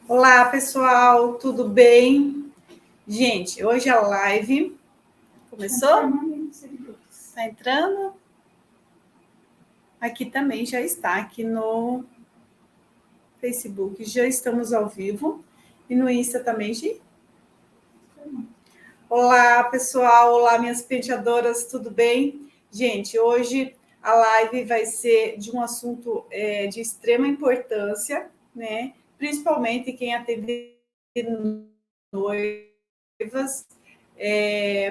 Olá, pessoal, tudo bem? Gente, hoje a live começou? Está entrando? Aqui também já está, aqui no Facebook já estamos ao vivo e no Insta também, Gi? Olá, pessoal, olá, minhas penteadoras, tudo bem? Gente, hoje a live vai ser de um assunto de extrema importância, né? Principalmente quem atende noivas,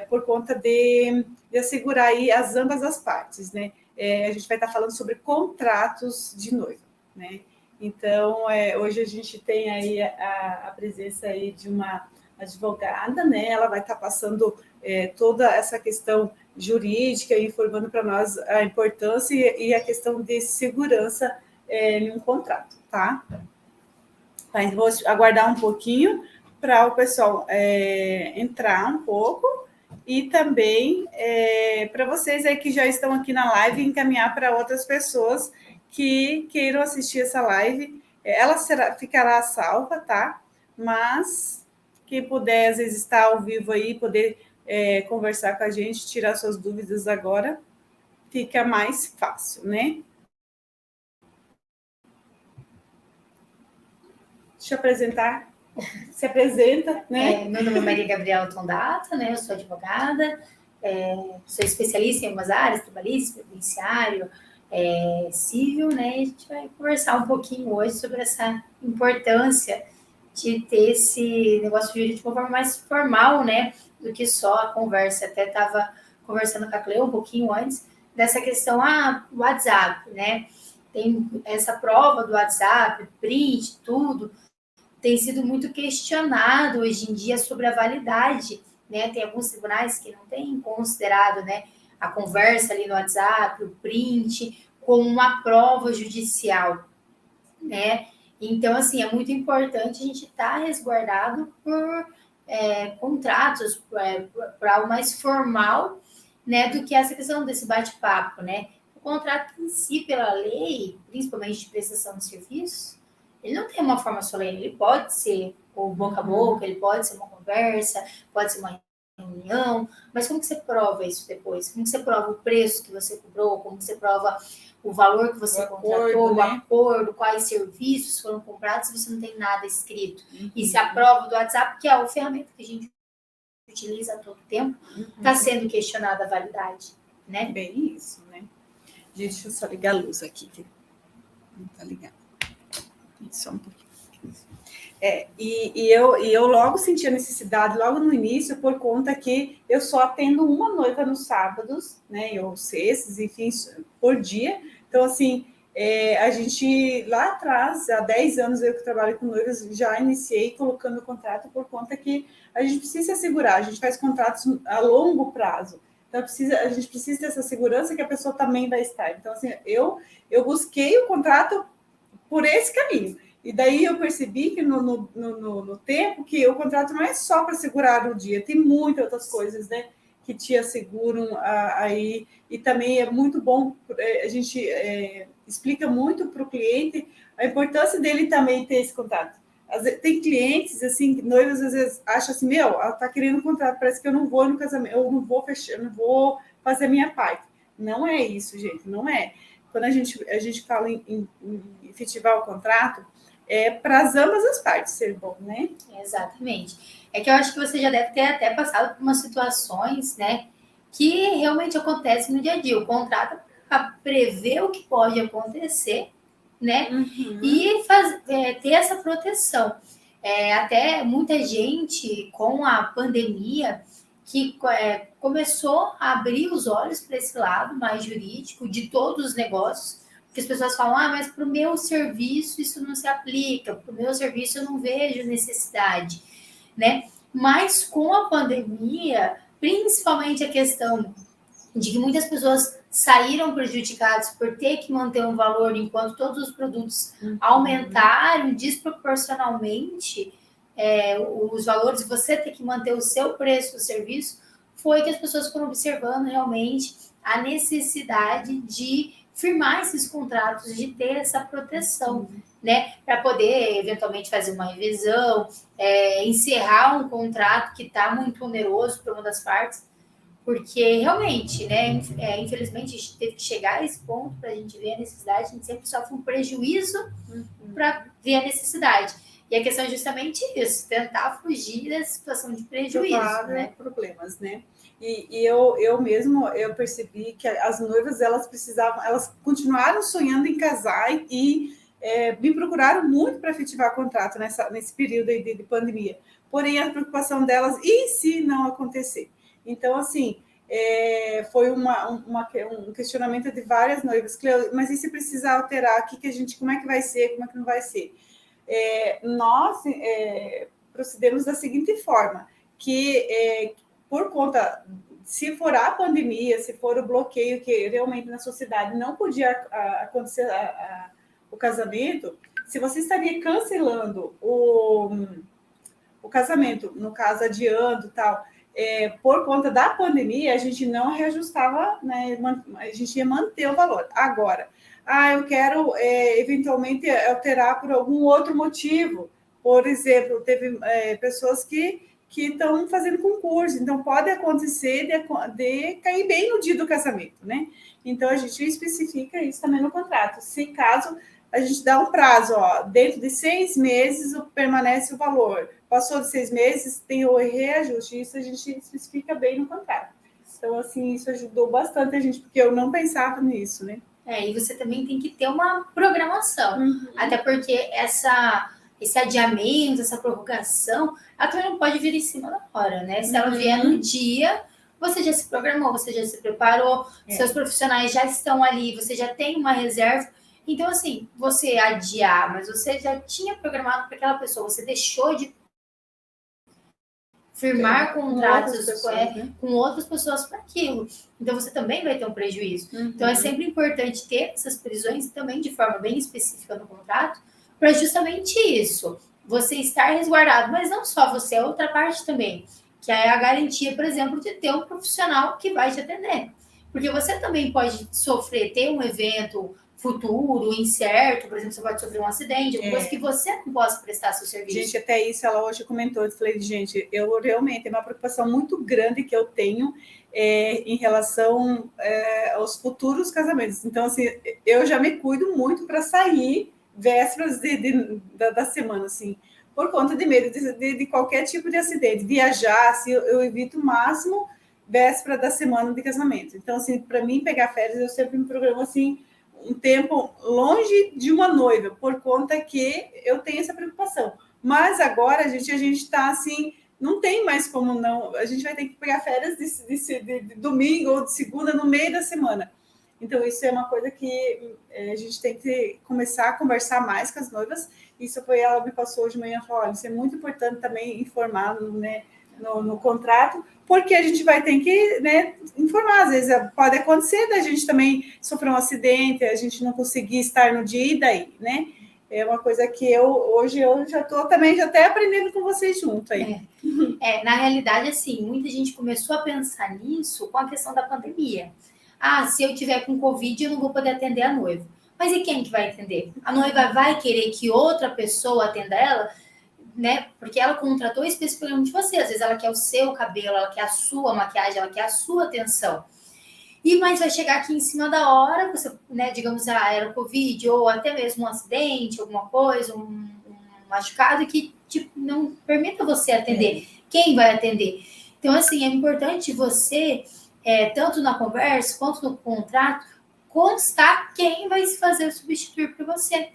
por conta de assegurar aí ambas as partes, né? A gente vai estar falando sobre contratos de noiva, né? Então, hoje a gente tem aí a presença aí de uma advogada, né? Ela vai estar passando toda essa questão jurídica, informando para nós a importância e a questão de segurança em um contrato, tá? Mas vou aguardar um pouquinho para o pessoal entrar um pouco e também para vocês aí que já estão aqui na live encaminhar para outras pessoas que queiram assistir essa live. Ela ficará salva, tá? Mas quem puder, às vezes, estar ao vivo aí, poder conversar com a gente, tirar suas dúvidas agora, fica mais fácil, né? Deixa eu apresentar. Se apresenta, né? Meu nome é Maria Gabriela Tondata, né? Eu sou advogada, sou especialista em algumas áreas, trabalhista, previdenciário, civil, né? E a gente vai conversar um pouquinho hoje sobre essa importância de ter esse negócio jurídico de uma forma mais formal, né? Do que só a conversa. Até estava conversando com a Cleo um pouquinho antes dessa questão, WhatsApp, né? Tem essa prova do WhatsApp, print, tudo, tem sido muito questionado hoje em dia sobre a validade, né? Tem alguns tribunais que não têm considerado, né, a conversa ali no WhatsApp, o print, como uma prova judicial, né? Então, assim, é muito importante a gente estar resguardado por contratos, por algo mais formal, né, do que essa questão desse bate-papo, né? O contrato em si, pela lei, principalmente de prestação de serviços, ele não tem uma forma solene, ele pode ser o boca a boca, ele pode ser uma conversa, pode ser uma reunião, mas como que você prova isso depois? Como que você prova o preço que você cobrou? Como que você prova o valor que você contratou, o acordo, quais serviços foram comprados, se você não tem nada escrito? E se a prova do WhatsApp, que é a ferramenta que a gente utiliza a todo tempo, está sendo questionada a validade, né? Bem isso, né? Gente, deixa eu só ligar a luz aqui, que não está ligado. Só um pouquinho. E eu logo senti a necessidade, logo no início, por conta que eu só atendo uma noiva nos sábados, né, ou sextas, enfim, por dia. Então, assim, a gente, lá atrás, há 10 anos eu que trabalho com noivas, já iniciei colocando o contrato por conta que a gente precisa se assegurar, a gente faz contratos a longo prazo. Então, a gente precisa ter essa segurança que a pessoa também vai estar. Então, assim, eu busquei o contrato por esse caminho. E daí eu percebi que no tempo que o contrato não é só para segurar o dia, tem muitas outras coisas, né, que te asseguram aí. E também é muito bom, a gente explica muito para o cliente a importância dele também ter esse contrato. Tem clientes, assim, noivas às vezes acham assim, ela está querendo um contrato, parece que eu não vou no casamento, eu não vou fechar, eu não vou fazer a minha parte. Não é isso, gente, não é. Quando a gente fala em efetivar o contrato, para ambas as partes ser bom, né? Exatamente. É que eu acho que você já deve ter até passado por umas situações, né, que realmente acontecem no dia a dia. O contrato é para prever o que pode acontecer, né? E ter essa proteção. Até muita gente, com a pandemia, que começou a abrir os olhos para esse lado mais jurídico de todos os negócios, porque as pessoas falam, mas para o meu serviço isso não se aplica, para o meu serviço eu não vejo necessidade, né? Mas com a pandemia, principalmente a questão de que muitas pessoas saíram prejudicadas por ter que manter um valor enquanto todos os produtos aumentaram desproporcionalmente os valores, e você ter que manter o seu preço do serviço, foi que as pessoas foram observando realmente a necessidade de firmar esses contratos, de ter essa proteção, né, para poder eventualmente fazer uma revisão, encerrar um contrato que está muito oneroso para uma das partes, porque realmente, né, infelizmente, a gente teve que chegar a esse ponto para a gente ver a necessidade, a gente sempre sofre um prejuízo para ver a necessidade. E a questão é justamente isso, tentar fugir da situação de prejuízo, né? Problemas, né? E eu mesmo, eu percebi que as noivas, elas continuaram sonhando em casar e me procuraram muito para efetivar contrato nesse período aí de pandemia. Porém, a preocupação delas, e se não acontecer? Então, assim, foi um questionamento de várias noivas, Cleo, mas e se precisar alterar, como é que vai ser, como é que não vai ser? Nós procedemos da seguinte forma, que por conta, se for a pandemia, se for o bloqueio que realmente na sociedade não podia acontecer o casamento, se você estaria cancelando o casamento, no caso, adiando e tal, por conta da pandemia, a gente não reajustava, né, a gente ia manter o valor. Agora, eu quero eventualmente alterar por algum outro motivo. Por exemplo, teve pessoas que estão fazendo concurso, então pode acontecer de cair bem no dia do casamento, né? Então a gente especifica isso também no contrato. Se caso a gente dá um prazo, dentro de 6 meses permanece o valor. Passou de 6 meses, tem o reajuste. Isso a gente especifica bem no contrato. Então, assim, isso ajudou bastante a gente, porque eu não pensava nisso, né? E você também tem que ter uma programação. Até porque esse adiamento, essa prorrogação, ela também não pode vir em cima da hora, né? Se ela vier no dia, você já se programou, você já se preparou, seus profissionais já estão ali, você já tem uma reserva. Então, assim, você adiar, mas você já tinha programado para aquela pessoa, você deixou de firmar contratos com outras pessoas para aquilo. Então, você também vai ter um prejuízo. Então, é sempre importante ter essas previsões também de forma bem específica no contrato, para justamente isso, você estar resguardado, mas não só você, a outra parte também, que é a garantia, por exemplo, de ter um profissional que vai te atender. Porque você também pode ter um evento futuro, incerto, por exemplo, você pode sofrer um acidente, alguma coisa que você não possa prestar seu serviço. Gente, até isso ela hoje comentou, eu falei, gente, eu realmente, é uma preocupação muito grande que eu tenho em relação aos futuros casamentos. Então, assim, eu já me cuido muito para sair vésperas da semana, assim, por conta de medo de qualquer tipo de acidente. Viajar, assim, eu evito o máximo véspera da semana de casamento. Então, assim, para mim pegar férias, eu sempre me programo assim, um tempo longe de uma noiva, por conta que eu tenho essa preocupação. Mas agora a gente está assim, não tem mais como não, a gente vai ter que pegar férias de domingo ou de segunda no meio da semana. Então, isso é uma coisa que a gente tem que começar a conversar mais com as noivas. Isso foi, ela me passou hoje de manhã, falou, olha, isso é muito importante também informar, né, no contrato, porque a gente vai ter que, né, informar. Às vezes pode acontecer da gente também sofrer um acidente, a gente não conseguir estar no dia e daí, né? É uma coisa que hoje eu já estou também já até aprendendo com vocês junto aí. Na realidade, assim, muita gente começou a pensar nisso com a questão da pandemia. Se eu tiver com Covid, eu não vou poder atender a noiva. Mas e quem que vai atender? A noiva vai querer que outra pessoa atenda ela, né? Porque ela contratou especificamente você. Às vezes ela quer o seu cabelo, ela quer a sua maquiagem, ela quer a sua atenção. Mas vai chegar aqui em cima da hora, você, né, digamos, era Covid, ou até mesmo um acidente, alguma coisa, um machucado que tipo, não permita você atender. Quem vai atender? Então, assim, é importante você, tanto na conversa quanto no contrato, constar quem vai se fazer substituir por você.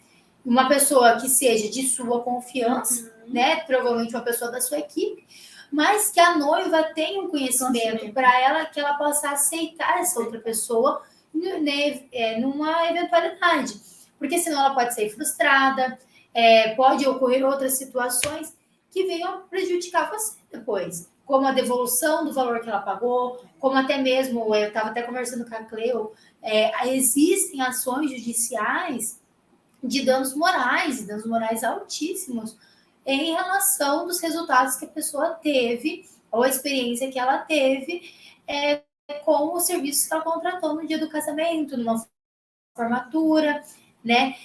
Uma pessoa que seja de sua confiança, né? Provavelmente uma pessoa da sua equipe, mas que a noiva tenha um conhecimento para ela, que ela possa aceitar essa outra pessoa, né, numa eventualidade. Porque senão ela pode sair frustrada, pode ocorrer outras situações que venham prejudicar você depois, como a devolução do valor que ela pagou, como até mesmo, eu estava até conversando com a Cleo, existem ações judiciais de danos morais altíssimos em relação dos resultados que a pessoa teve, ou a experiência que ela teve com os serviços que ela contratou no dia do casamento, numa formatura. né?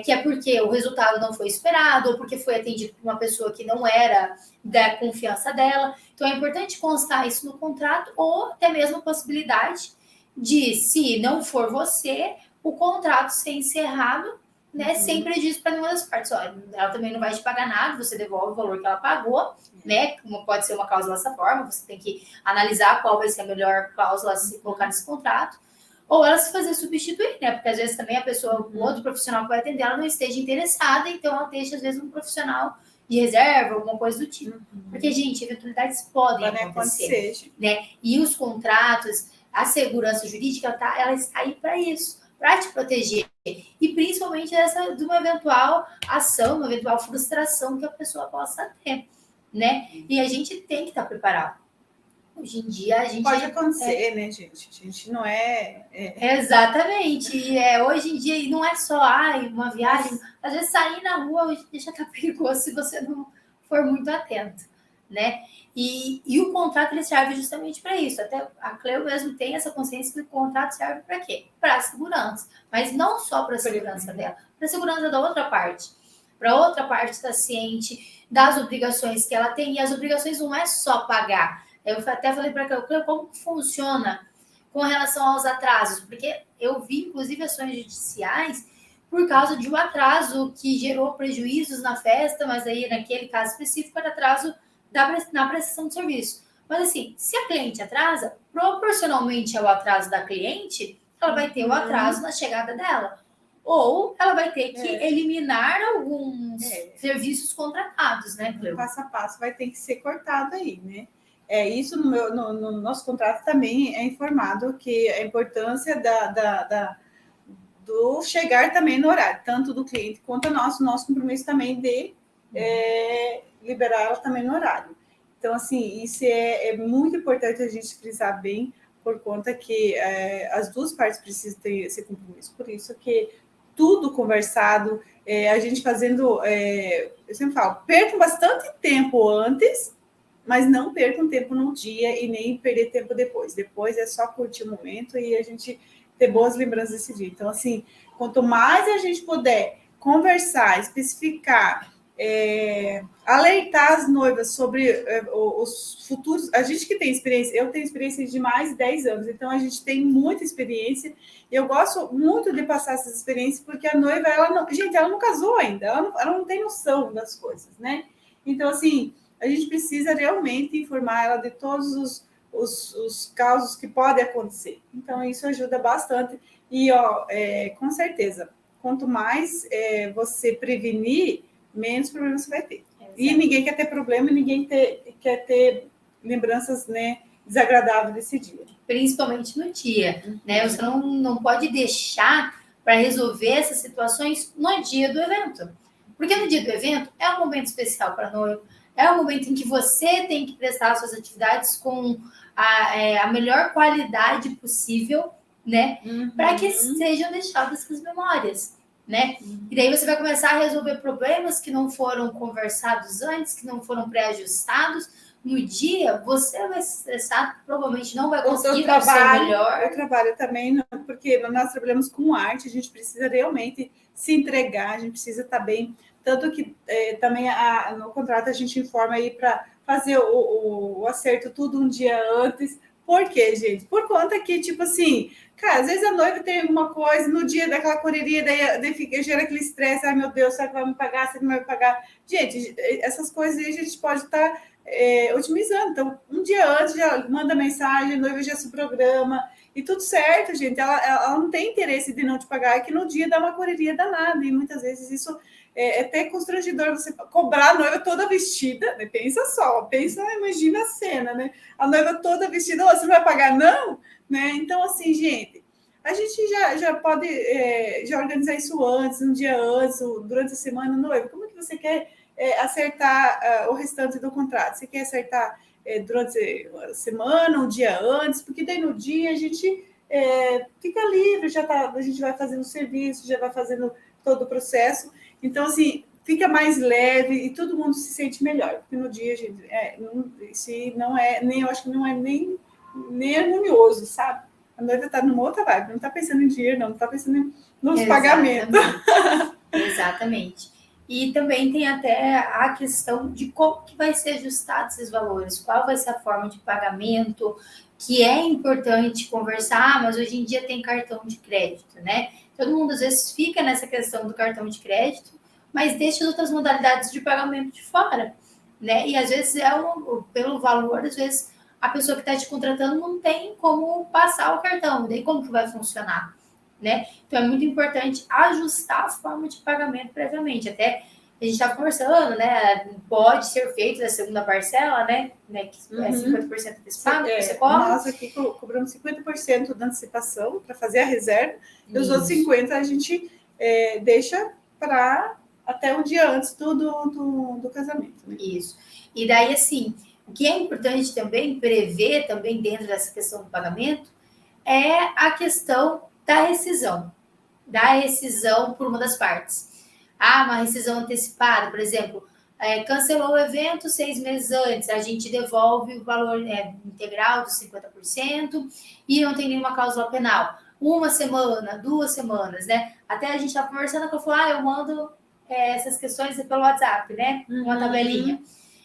Que é porque o resultado não foi esperado, ou porque foi atendido por uma pessoa que não era da confiança dela. Então, é importante constar isso no contrato, ou até mesmo a possibilidade de, se não for você, o contrato ser encerrado, né, sem prejuízo para nenhuma das partes. Olha, ela também não vai te pagar nada, você devolve o valor que ela pagou, né? Como pode ser uma cláusula dessa forma, você tem que analisar qual vai ser a melhor cláusula a se colocar nesse contrato, ou ela se fazer substituir, né? Porque às vezes também a pessoa, o outro profissional que vai atender, ela não esteja interessada, então ela deixa, às vezes, um profissional de reserva, alguma coisa do tipo. Porque, gente, eventualidades podem acontecer, né? E os contratos, a segurança jurídica, ela está aí para isso, para te proteger. E principalmente de uma eventual ação, uma eventual frustração que a pessoa possa ter, né? E a gente tem que estar preparado. Hoje em dia, a gente... Pode acontecer, né, gente? A gente não Exatamente. E hoje em dia, não é só uma viagem. Às vezes, sair na rua hoje já tá perigoso se você não for muito atento, né? E o contrato, ele serve justamente para isso. Até a Cleo mesmo tem essa consciência que o contrato serve para quê? Para a segurança. Mas não só para a segurança dela, para a segurança da outra parte. Para a outra parte estar ciente das obrigações que ela tem. E as obrigações não é só pagar. Eu até falei para a Cleo como funciona com relação aos atrasos, porque eu vi, inclusive, ações judiciais por causa de um atraso que gerou prejuízos na festa, mas aí, naquele caso específico, era atraso na prestação de serviço. Mas, assim, se a cliente atrasa, proporcionalmente ao atraso da cliente, ela vai ter o atraso na chegada dela. Ou ela vai ter que eliminar alguns serviços contratados, né, Cleo? Passo a passo vai ter que ser cortado aí, né? Isso no nosso contrato também é informado que a importância do chegar também no horário, tanto do cliente quanto nosso compromisso também de liberar ela também no horário. Então, assim, isso é muito importante a gente frisar bem, por conta que as duas partes precisam ter esse compromisso. Por isso que tudo conversado, a gente fazendo, eu sempre falo, percam bastante tempo antes, mas não percam tempo no dia e nem perder tempo depois. Depois é só curtir o momento e a gente ter boas lembranças desse dia. Então, assim, quanto mais a gente puder conversar, especificar, alertar as noivas sobre os futuros... A gente que tem experiência, eu tenho experiência de mais de 10 anos, então a gente tem muita experiência. Eu gosto muito de passar essas experiências, porque a noiva, ela não casou ainda, ela não tem noção das coisas, né? Então, assim... a gente precisa realmente informar ela de todos os casos que podem acontecer. Então, isso ajuda bastante. E, com certeza, quanto mais você prevenir, menos problemas você vai ter. Exato. E ninguém quer ter problema, ninguém quer ter lembranças, né, desagradáveis desse dia. Principalmente no dia, né? Você não pode deixar para resolver essas situações no dia do evento. Porque no dia do evento é um momento especial para a noiva, é o momento em que você tem que prestar suas atividades com a melhor qualidade possível, né? Para que sejam deixadas as memórias, né? E daí você vai começar a resolver problemas que não foram conversados antes, que não foram pré-ajustados. No dia, você vai se estressar, provavelmente não vai conseguir dar o seu melhor. Eu trabalho também, porque nós trabalhamos com arte, a gente precisa realmente se entregar, a gente precisa estar bem. Tanto que também no contrato a gente informa aí para fazer o acerto tudo um dia antes. Por quê, gente? Por conta que, tipo assim, cara, às vezes a noiva tem alguma coisa, no dia daquela correria, daí gera aquele estresse, ai meu Deus, será que vai me pagar, será que não vai me pagar? Gente, essas coisas aí a gente pode estar otimizando. Então, um dia antes já manda mensagem, a noiva já se programa, e tudo certo, gente. Ela não tem interesse de não te pagar, é que no dia dá uma correria danada, e muitas vezes isso é até constrangedor, você cobrar a noiva toda vestida, né? Imagina a cena, né? A noiva toda vestida, você não vai pagar, não? Né? Então, assim, gente, a gente já pode já organizar isso antes, um dia antes, durante a semana, noiva, como é que você quer acertar o restante do contrato? Você quer acertar durante a semana, um dia antes? Porque daí no dia a gente fica livre, a gente vai fazendo o serviço, já vai fazendo todo o processo. Então, assim, fica mais leve e todo mundo se sente melhor. Porque no dia, gente, eu acho que não é nem harmonioso, sabe? A noiva está numa outra vibe, não está pensando em dinheiro, não está pensando nos pagamentos. Exatamente. E também tem até a questão de como que vai ser ajustado esses valores, qual vai ser a forma de pagamento, que é importante conversar, mas hoje em dia tem cartão de crédito, né? Todo mundo às vezes fica nessa questão do cartão de crédito, mas deixa as outras modalidades de pagamento de fora, né? E às vezes pelo valor, às vezes a pessoa que está te contratando não tem como passar o cartão, daí como que vai funcionar? Né? Então é muito importante ajustar a forma de pagamento previamente. Até a gente estava conversando, né? Pode ser feito da segunda parcela, né? Que é 50% desse pago que você cobra. Nós aqui cobramos 50% da antecipação para fazer a reserva, e os outros 50% a gente deixa para até um dia antes do casamento. Né? Isso. E daí, assim, o que é importante também prever também dentro dessa questão do pagamento é a questão da rescisão por uma das partes. Uma rescisão antecipada, por exemplo, cancelou o evento 6 meses antes, a gente devolve o valor integral dos 50% e não tem nenhuma cláusula penal. 1 semana, 2 semanas, né? Até a gente estava conversando, ela falou, eu mando essas questões pelo WhatsApp, né? Uma tabelinha.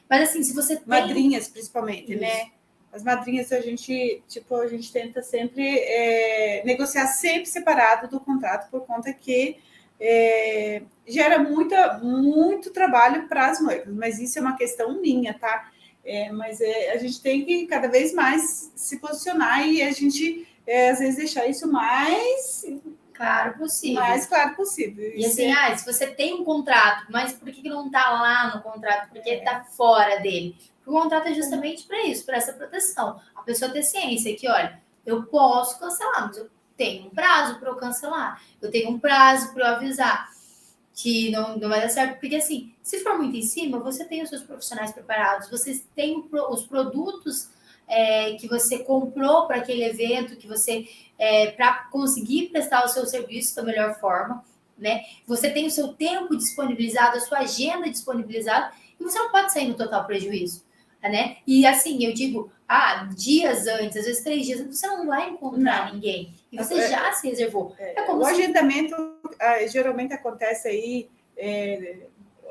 Mas assim, se você tem... Madrinhas, principalmente, né? As madrinhas, a gente tenta sempre negociar sempre separado do contrato, por conta que gera muito trabalho para as noivas, mas isso é uma questão minha, tá? Mas a gente tem que cada vez mais se posicionar e a gente, às vezes, deixar isso mais claro possível. Mais claro possível. E assim, se você tem um contrato, mas por que não está lá no contrato? Porque está fora dele. O contrato é justamente para isso, para essa proteção. A pessoa ter ciência que, olha, eu posso cancelar, mas eu tenho um prazo para eu cancelar. Eu tenho um prazo para eu avisar que não vai dar certo. Porque, assim, se for muito em cima, você tem os seus profissionais preparados, você tem os produtos que você comprou para aquele evento, que você para conseguir prestar o seu serviço da melhor forma, né? Você tem o seu tempo disponibilizado, a sua agenda disponibilizada, e você não pode sair no total prejuízo, né? E assim, eu digo, dias antes, às vezes 3 dias antes, você não vai encontrar ninguém. E você já se reservou. O agendamento geralmente acontece aí,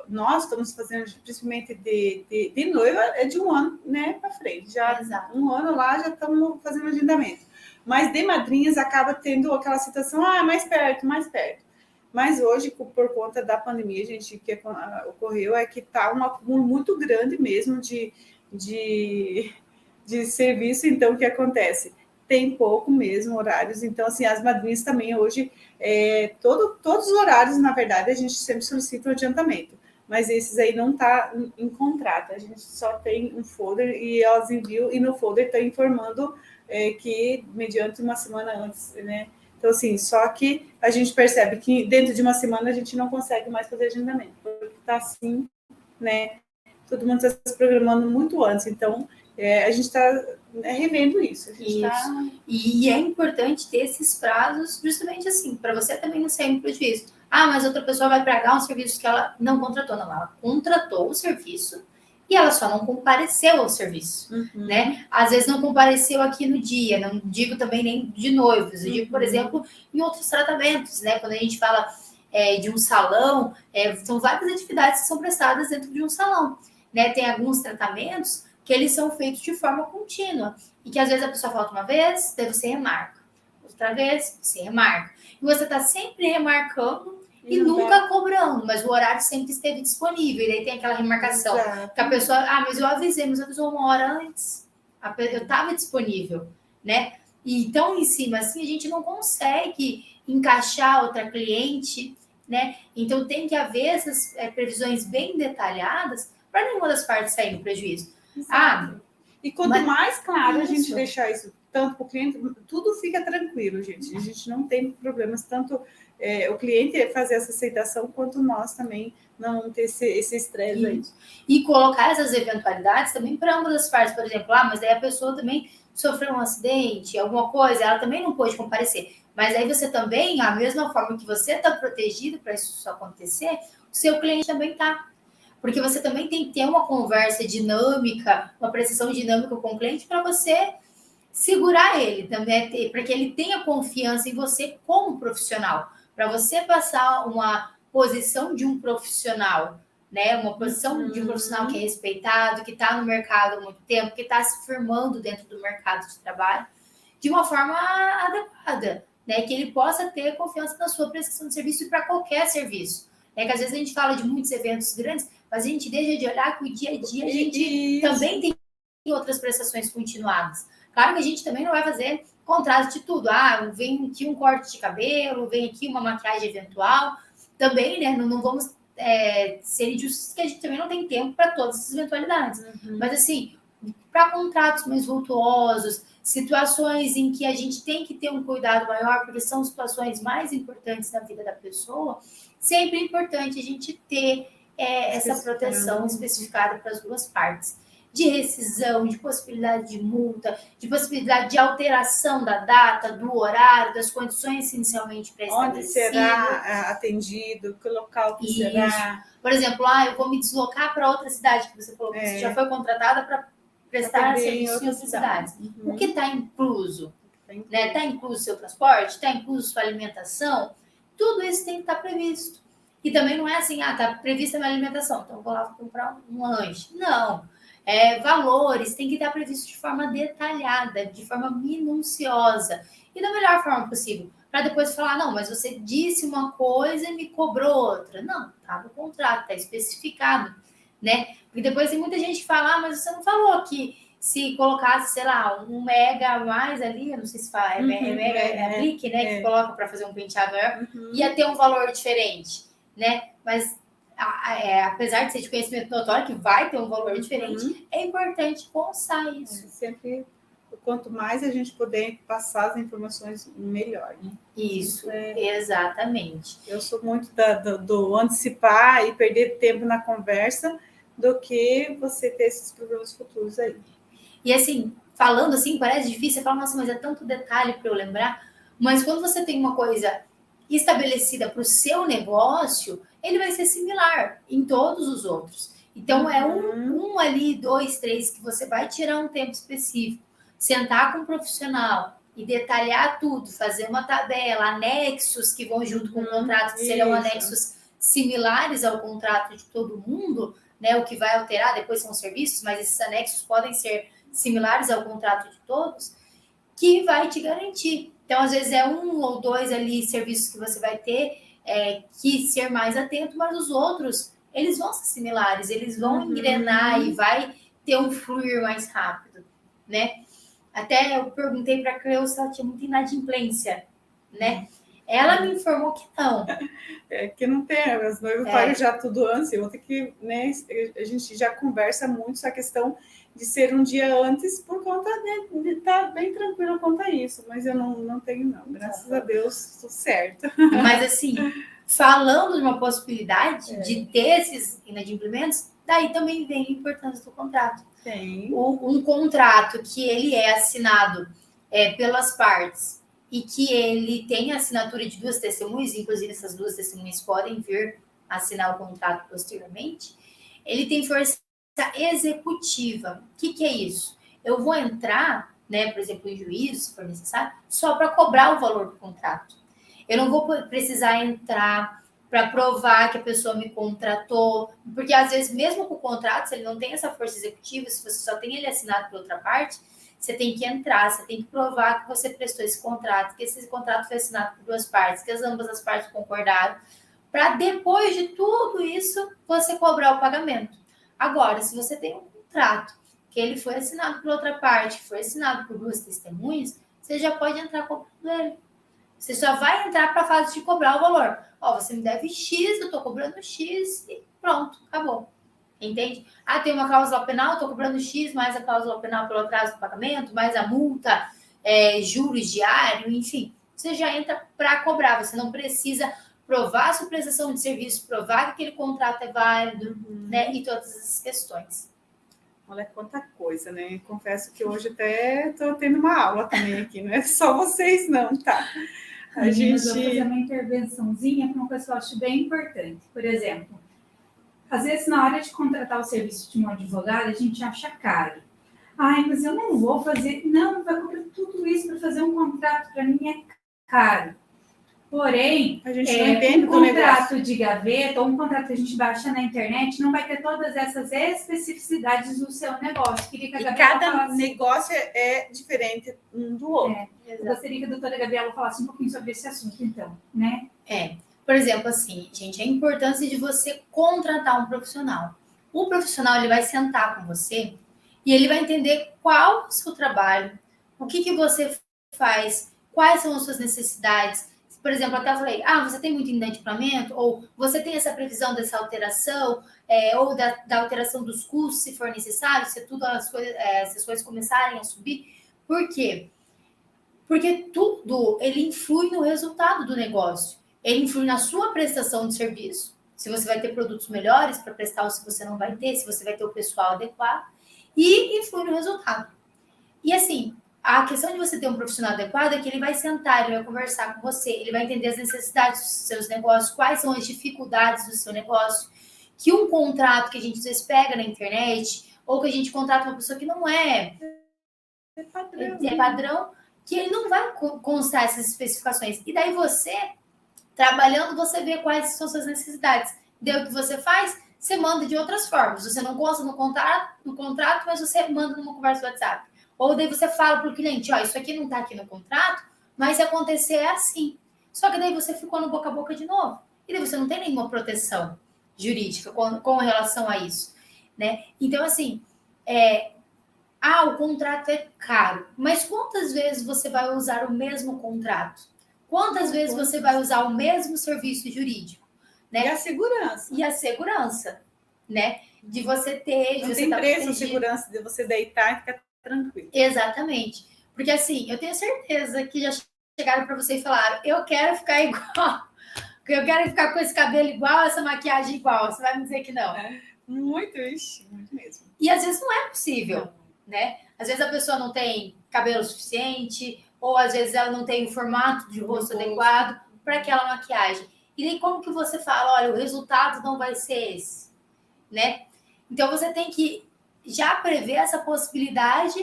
nós estamos fazendo, principalmente de noiva, de 1 ano, né, para frente. Já Exato. 1 ano lá, já estamos fazendo agendamento. Mas de madrinhas acaba tendo aquela situação, mais perto. Mas hoje, por conta da pandemia, gente, que ocorreu é que está um acúmulo muito grande mesmo de serviço. Então, o que acontece? Tem pouco mesmo horários. Então, assim, as madrinhas também hoje, todos os horários, na verdade, a gente sempre solicita o adiantamento. Mas esses aí não está em contrato. A gente só tem um folder e elas enviam, e no folder está informando que mediante uma semana antes, né? Então, assim, só que a gente percebe que dentro de uma semana a gente não consegue mais fazer agendamento, porque está assim, né? Todo mundo está se programando muito antes. Então, a gente está revendo isso. E é importante ter esses prazos, justamente assim, para você também não sair no prejuízo. Mas outra pessoa vai pagar um serviço que ela não contratou. Não, ela contratou o serviço e ela só não compareceu ao serviço, né? Às vezes não compareceu aqui no dia, não digo também nem de noivos, eu digo, por exemplo, em outros tratamentos, né? Quando a gente fala de um salão, são várias atividades que são prestadas dentro de um salão, né? Tem alguns tratamentos que eles são feitos de forma contínua e que às vezes a pessoa falta uma vez, daí você remarca, outra vez, você remarca. E você está sempre remarcando e nunca cobrando, mas o horário sempre esteve disponível. E daí tem aquela remarcação. Exato. Que a pessoa, mas eu avisei, mas eu avisou 1 hora antes. Eu estava disponível, né? E tão em cima assim, a gente não consegue encaixar outra cliente, né? Então tem que haver essas previsões bem detalhadas para nenhuma das partes sair no prejuízo. E quanto mais claro a gente deixar isso tanto para o cliente, tudo fica tranquilo, gente. A gente não tem problemas, tanto o cliente fazer essa aceitação, quanto nós também não ter esse estresse aí. E colocar essas eventualidades também para ambas as partes, por exemplo, mas aí a pessoa também sofreu um acidente, alguma coisa, ela também não pôde comparecer. Mas aí você também, a mesma forma que você está protegido para isso acontecer, o seu cliente também está. Porque você também tem que ter uma conversa dinâmica, uma prestação dinâmica com o cliente para você segurar ele também, para que ele tenha confiança em você como profissional. Para você passar uma posição de um profissional, né? Uma posição de um profissional que é respeitado, que está no mercado há muito tempo, que está se firmando dentro do mercado de trabalho, de uma forma adequada, né? Que ele possa ter confiança na sua prestação de serviço para qualquer serviço. Né? Que às vezes a gente fala de muitos eventos grandes, mas a gente deixa de olhar que o dia a dia a gente também tem outras prestações continuadas. Claro que a gente também não vai fazer contrato de tudo. Vem aqui um corte de cabelo, vem aqui uma maquiagem eventual. Também, né? Não vamos ser injustos, que a gente também não tem tempo para todas essas eventualidades. Mas, assim, para contratos mais vultuosos, situações em que a gente tem que ter um cuidado maior, porque são situações mais importantes na vida da pessoa, sempre é importante a gente ter essa proteção especificada para as duas partes. De rescisão, de possibilidade de multa, de possibilidade de alteração da data, do horário, das condições inicialmente pré-estabelecidas. Onde será atendido, que local que será. Por exemplo, eu vou me deslocar para outra cidade, que você falou que você já foi contratada para prestar serviço em outras cidades. O que está incluso? Está incluso seu transporte? Está incluso sua alimentação? Tudo isso tem que estar previsto. E também não é assim, está prevista a minha alimentação, então eu vou lá comprar um lanche. Não. Valores tem que estar previsto de forma detalhada, de forma minuciosa e da melhor forma possível, para depois falar, não, mas você disse uma coisa e me cobrou outra. Não, está no contrato, está especificado, né? Porque depois tem muita gente que fala, mas você não falou que se colocasse, sei lá, 1 mega a mais ali, eu não sei se fala, é aplique, né? Que coloca para fazer um penteado maior, ia ter um valor diferente, né? Mas apesar de ser de conhecimento notório, que vai ter um valor diferente, é importante constar isso. Sempre, quanto mais a gente puder passar as informações, melhor. Né? Isso, exatamente. Eu sou muito do antecipar e perder tempo na conversa do que você ter esses problemas futuros aí. E assim, falando assim, parece difícil, você fala, nossa, mas é tanto detalhe para eu lembrar, mas quando você tem uma coisa estabelecida para o seu negócio, ele vai ser similar em todos os outros. Então, é um ali, 2, 3, que você vai tirar um tempo específico, sentar com um profissional e detalhar tudo, fazer uma tabela, anexos que vão junto com o contrato, que serão anexos similares ao contrato de todo mundo, né? O que vai alterar depois são os serviços, mas esses anexos podem ser similares ao contrato de todos, que vai te garantir. Então, às vezes, é 1 ou 2 ali serviços que você vai ter que ser mais atento, mas os outros, eles vão ser similares, eles vão engrenar e vai ter um fluir mais rápido, né? Até eu perguntei para a Cleo se ela tinha muita inadimplência, né? Ela me informou que não. Que não tem, as noivas pagam já tudo antes, eu vou ter que, né, a gente já conversa muito essa questão de ser um dia antes por conta de estar bem tranquilo quanto a isso, mas eu não tenho não, graças a Deus, tudo certo. Mas assim, falando de uma possibilidade de ter esses inadimplências, daí também vem a importância do contrato. Tem. Um contrato que ele é assinado pelas partes e que ele tem a assinatura de 2 testemunhas, inclusive essas 2 testemunhas podem vir assinar o contrato posteriormente, ele tem força executiva. O que é isso? Eu vou entrar, né, por exemplo, em juízo, se for necessário, só para cobrar o valor do contrato. Eu não vou precisar entrar para provar que a pessoa me contratou, porque às vezes, mesmo com o contrato, se ele não tem essa força executiva, se você só tem ele assinado por outra parte, você tem que entrar, você tem que provar que você prestou esse contrato, que esse contrato foi assinado por 2 partes, que ambas as partes concordaram, para depois de tudo isso, você cobrar o pagamento. Agora, se você tem um contrato que ele foi assinado por outra parte, que foi assinado por 2 testemunhas, você já pode entrar cobrando ele. Você só vai entrar para a fase de cobrar o valor. Você me deve X, eu estou cobrando X e pronto, acabou. Entende? Tem uma cláusula penal, eu estou cobrando X, mais a cláusula penal pelo atraso do pagamento, mais a multa, juros diário, enfim. Você já entra para cobrar, você não precisa provar a sua prestação de serviço, provar que aquele contrato é válido, né? E todas essas questões. Olha quanta coisa, né? Confesso que hoje até estou tendo uma aula também aqui, não é só vocês não, tá? A gente vai fazer uma intervençãozinha para uma coisa que eu acho bem importante. Por exemplo, às vezes na hora de contratar o serviço de um advogado, a gente acha caro. Ai, mas eu não vou fazer. Não, vai cobrar tudo isso para fazer um contrato, para mim é caro. Porém, a gente não entende um contrato de gaveta ou um contrato que a gente baixa na internet não vai ter todas essas especificidades do seu negócio. Queria que a E Gabriela cada falasse... negócio é diferente um do outro. Eu gostaria que a doutora Gabriela falasse um pouquinho sobre esse assunto, então, né? Por exemplo, assim, gente, a importância de você contratar um profissional. O profissional, ele vai sentar com você e ele vai entender qual é o seu trabalho, o que você faz, quais são as suas necessidades. Por exemplo, até eu falei, você tem muito inadimplemento, ou você tem essa previsão dessa alteração, ou da alteração dos custos, se for necessário, se as coisas começarem a subir. Por quê? Porque tudo, ele influi no resultado do negócio. Ele influi na sua prestação de serviço. Se você vai ter produtos melhores para prestar ou se você não vai ter, se você vai ter o pessoal adequado. E influi no resultado. E assim, a questão de você ter um profissional adequado é que ele vai sentar, ele vai conversar com você, ele vai entender as necessidades dos seus negócios, quais são as dificuldades do seu negócio, que um contrato que a gente às vezes pega na internet, ou que a gente contrata uma pessoa que não é padrão, que ele não vai constar essas especificações. E daí você, trabalhando, você vê quais são suas necessidades. Daí o que você faz? Você manda de outras formas. Você não consta no contrato, mas você manda numa conversa do WhatsApp. Ou daí você fala para o cliente, isso aqui não está aqui no contrato, mas se acontecer é assim. Só que daí você ficou no boca a boca de novo. E daí você não tem nenhuma proteção jurídica com relação a isso. Né? Então, assim, o contrato é caro. Mas quantas vezes você vai usar o mesmo contrato? Quantas vezes você vai usar o mesmo serviço jurídico? Né? E a segurança. E a segurança, né? De você ter... Não tem preço a segurança de você deitar e ficar tranquilo. Exatamente. Porque assim, eu tenho certeza que já chegaram para você e falaram, eu quero ficar igual, eu quero ficar com esse cabelo igual, essa maquiagem igual. Você vai me dizer que não? Muito mesmo. E às vezes não é possível, né? Às vezes a pessoa não tem cabelo suficiente, ou às vezes ela não tem o formato de rosto adequado para aquela maquiagem. E daí como que você fala, olha, o resultado não vai ser esse, né? Então você tem que já prever essa possibilidade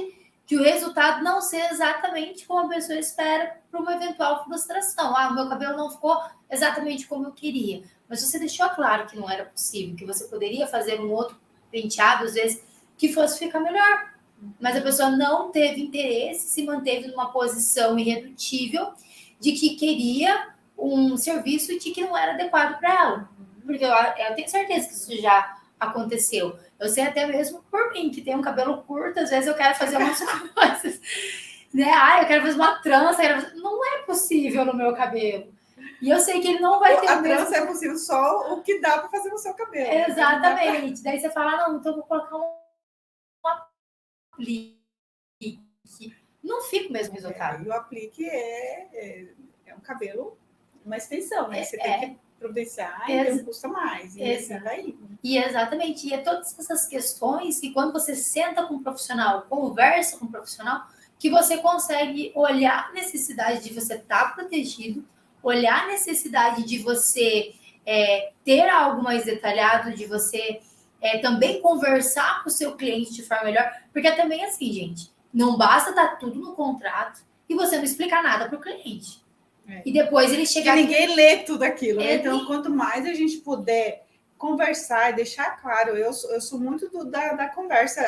de o resultado não ser exatamente como a pessoa espera para uma eventual frustração. O meu cabelo não ficou exatamente como eu queria. Mas você deixou claro que não era possível, que você poderia fazer um outro penteado, às vezes, que fosse ficar melhor. Mas a pessoa não teve interesse, se manteve numa posição irredutível de que queria um serviço de que não era adequado para ela. Porque eu tenho certeza que isso já aconteceu. Eu sei até mesmo por mim, que tem um cabelo curto, às vezes eu quero fazer umas coisas, né? Eu quero fazer uma trança, não é possível no meu cabelo. E eu sei que ele não vai ter a trança é possível só o que dá para fazer no seu cabelo. Exatamente. Daí você fala, não, então eu vou colocar um aplique. Não fica o mesmo resultado. E o aplique é um cabelo, uma extensão, né? Você tem que providenciar e custa mais. E assim vai. E exatamente. E é todas essas questões que quando você senta com um profissional, conversa com um profissional, que você consegue olhar a necessidade de você estar protegido, olhar a necessidade de você ter algo mais detalhado, de você também conversar com o seu cliente de forma melhor, porque também assim, gente, não basta estar tudo no contrato e você não explicar nada para o cliente. E depois ele chegar... Porque ninguém lê tudo aquilo, né? Então, quanto mais a gente puder conversar e deixar claro, eu sou muito da conversa,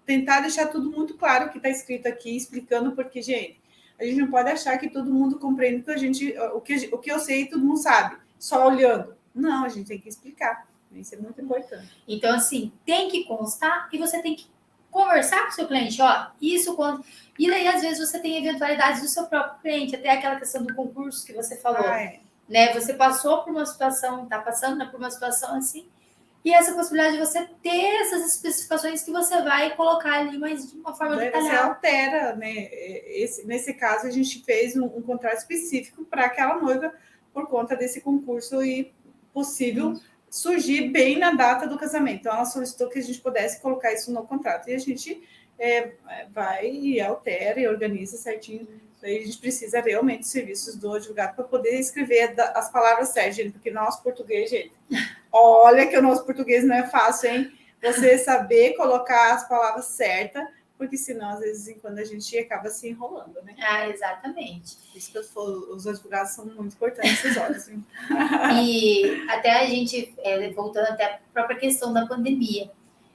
tentar deixar tudo muito claro o que está escrito aqui, explicando, porque, gente, a gente não pode achar que todo mundo compreende o que eu sei todo mundo sabe, só olhando. Não, a gente tem que explicar. Isso é muito importante. Então, assim, tem que constar e você tem que conversar com o seu cliente, isso quando... E daí, às vezes, você tem eventualidades do seu próprio cliente, até aquela questão do concurso que você falou. Né? Você passou por uma situação, está passando por uma situação assim, e essa possibilidade de você ter essas especificações que você vai colocar ali, mas de uma forma detalhada. Você altera, né? Nesse caso, a gente fez um contrato específico para aquela noiva por conta desse concurso e possível surgir bem na data do casamento. Então, ela solicitou que a gente pudesse colocar isso no contrato. E a gente vai e altera e organiza certinho. Aí a gente precisa realmente de serviços do advogado para poder escrever as palavras certas, gente, porque nosso português, gente, olha que o nosso português não é fácil, hein? você saber colocar as palavras certas, porque senão, às vezes, quando a gente acaba se enrolando, né? Exatamente. Por isso que os advogados são muito importantes nesses horas. E até a gente, voltando até a própria questão da pandemia,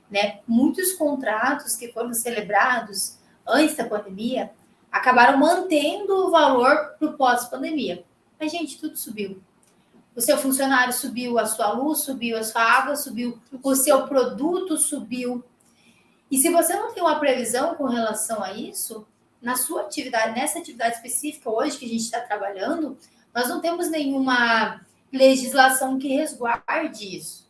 né? Muitos contratos que foram celebrados antes da pandemia acabaram mantendo o valor para o pós-pandemia. Mas, gente, tudo subiu. O seu funcionário subiu, a sua luz subiu, a sua água subiu, o seu produto subiu. E se você não tem uma previsão com relação a isso, na sua atividade, nessa atividade específica hoje que a gente está trabalhando, nós não temos nenhuma legislação que resguarde isso.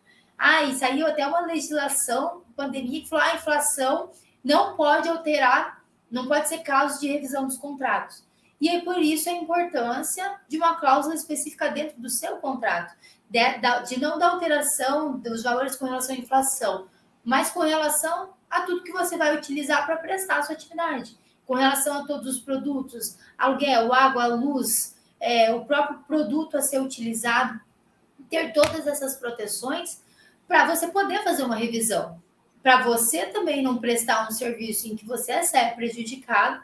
E saiu até uma legislação, pandemia, que falou a inflação não pode alterar, não pode ser causa de revisão dos contratos. E é por isso a importância de uma cláusula específica dentro do seu contrato, de não da alteração dos valores com relação à inflação, mas com relação a tudo que você vai utilizar para prestar a sua atividade, com relação a todos os produtos, aluguel, água, luz, o próprio produto a ser utilizado, ter todas essas proteções para você poder fazer uma revisão, para você também não prestar um serviço em que você sai prejudicado,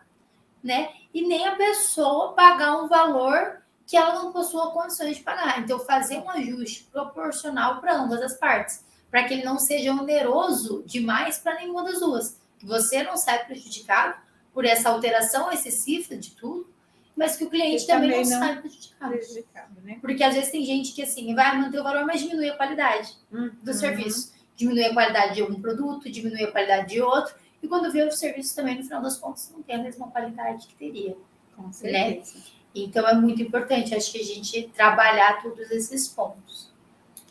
né? E nem a pessoa pagar um valor que ela não possua condições de pagar. Então, fazer um ajuste proporcional para ambas as partes, para que ele não seja oneroso demais para nenhuma das duas. Que você não saia prejudicado por essa alteração excessiva de tudo, mas que o cliente também não saia prejudicado. Né? Porque às vezes tem gente que assim vai manter o valor, mas diminui a qualidade do serviço. Diminui a qualidade de um produto, diminui a qualidade de outro. E quando vê o serviço também, no final das contas, não tem a mesma qualidade que teria. Com certeza. Né? Então, é muito importante, acho que a gente trabalhar todos esses pontos.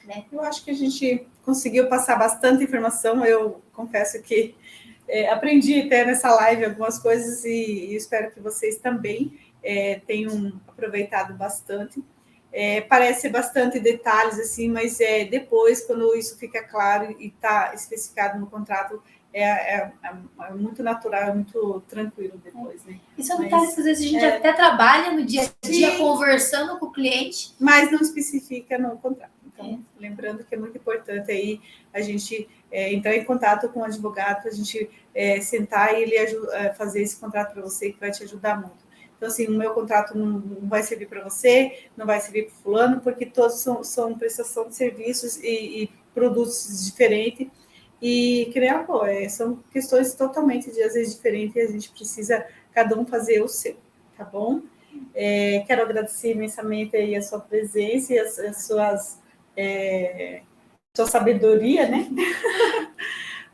Né? Eu acho que a gente conseguiu passar bastante informação. Eu confesso que aprendi até nessa live algumas coisas e espero que vocês também tenham aproveitado bastante. Parece bastante detalhes, assim, mas depois, quando isso fica claro e está especificado no contrato, é muito natural, é muito tranquilo depois, né? E são detalhes que às vezes a gente até trabalha no dia a dia, conversando com o cliente. Mas não especifica no contrato. Então, lembrando que é muito importante aí a gente entrar em contato com o advogado, a gente sentar e ele fazer esse contrato para você, que vai te ajudar muito. Então, assim, o meu contrato não vai servir para você, não vai servir para o fulano, porque todos são prestação de serviços e produtos diferentes. E, são questões totalmente, às vezes, diferentes, e a gente precisa, cada um, fazer o seu, tá bom? Quero agradecer imensamente aí a sua presença e a sua sabedoria, né?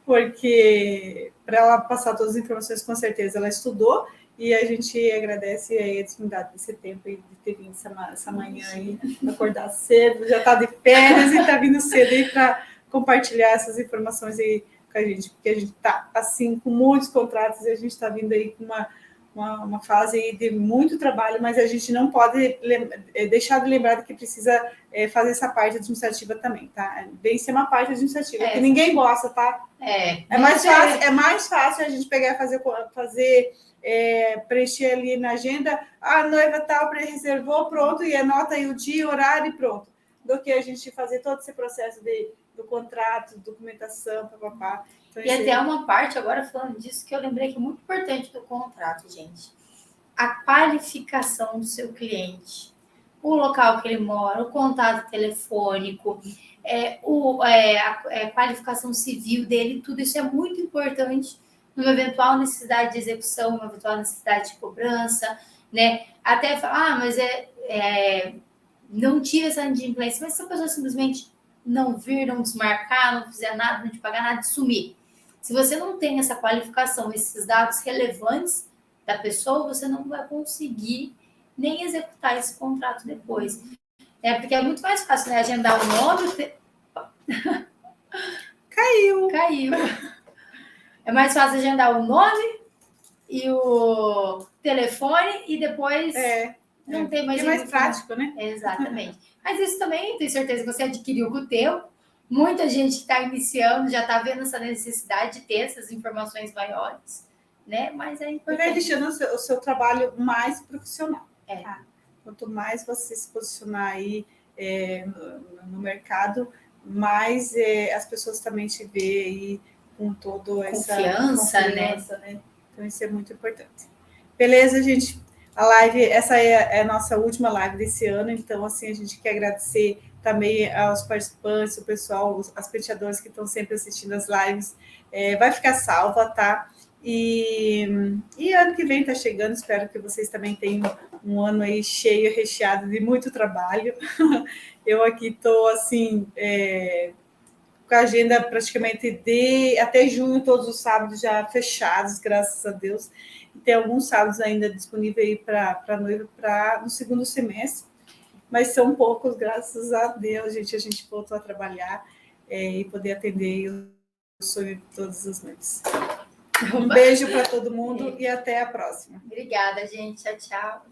Porque, para ela passar todas as informações, com certeza, ela estudou, e a gente agradece aí a disponibilidade desse tempo e de ter vindo essa manhã aí, acordar cedo, já está de férias e está vindo cedo aí para compartilhar essas informações aí com a gente, porque a gente está, assim, com muitos contratos e a gente está vindo aí com uma fase aí de muito trabalho, mas a gente não pode deixar de lembrar que precisa fazer essa parte administrativa também, tá? Bem ser uma parte administrativa, que ninguém gosta, tá? É mais fácil a gente pegar e preencher ali na agenda, a noiva tal, reservou, pronto, e anota aí o dia, horário e pronto, do que a gente fazer todo esse processo do contrato, documentação, papapá. Então, e até uma parte, agora falando disso, que eu lembrei que é muito importante do contrato, gente. A qualificação do seu cliente. O local que ele mora, o contato telefônico, a qualificação civil dele, tudo isso é muito importante numa eventual necessidade de execução, numa eventual necessidade de cobrança, né? Até falar, mas não tive essa inadimplência, mas se a pessoa simplesmente não vir, não desmarcar, não fizer nada, não te pagar nada, de sumir. Se você não tem essa qualificação, esses dados relevantes da pessoa, você não vai conseguir nem executar esse contrato depois. Porque é muito mais fácil, né? Agendar o nome... Caiu. É mais fácil agendar o nome e o telefone e depois não tem mais... É mais prático, né? Exatamente. Mas isso também, tenho certeza que você adquiriu com o tempo. Muita gente que está iniciando já está vendo essa necessidade de ter essas informações maiores, né? Mas é importante. Vai deixando o seu trabalho mais profissional. Tá? Quanto mais você se posicionar aí no mercado, mais as pessoas também te veem aí com toda essa Confiança, né? Então, isso é muito importante. Beleza, gente? A live, essa é a nossa última live desse ano, então, assim, a gente quer agradecer também aos participantes, o pessoal, as penteadoras que estão sempre assistindo as lives. Vai ficar salva, tá? E ano que vem está chegando, espero que vocês também tenham um ano aí cheio, recheado de muito trabalho. Eu aqui estou, assim, com a agenda praticamente até junho, todos os sábados já fechados, graças a Deus. E tem alguns sábados ainda disponíveis aí para a noiva no segundo semestre, mas são poucos, graças a Deus, gente. A gente voltou a trabalhar e poder atender o sonho de todas as noites. Um beijo para todo mundo e até a próxima. Obrigada, gente. Tchau, tchau.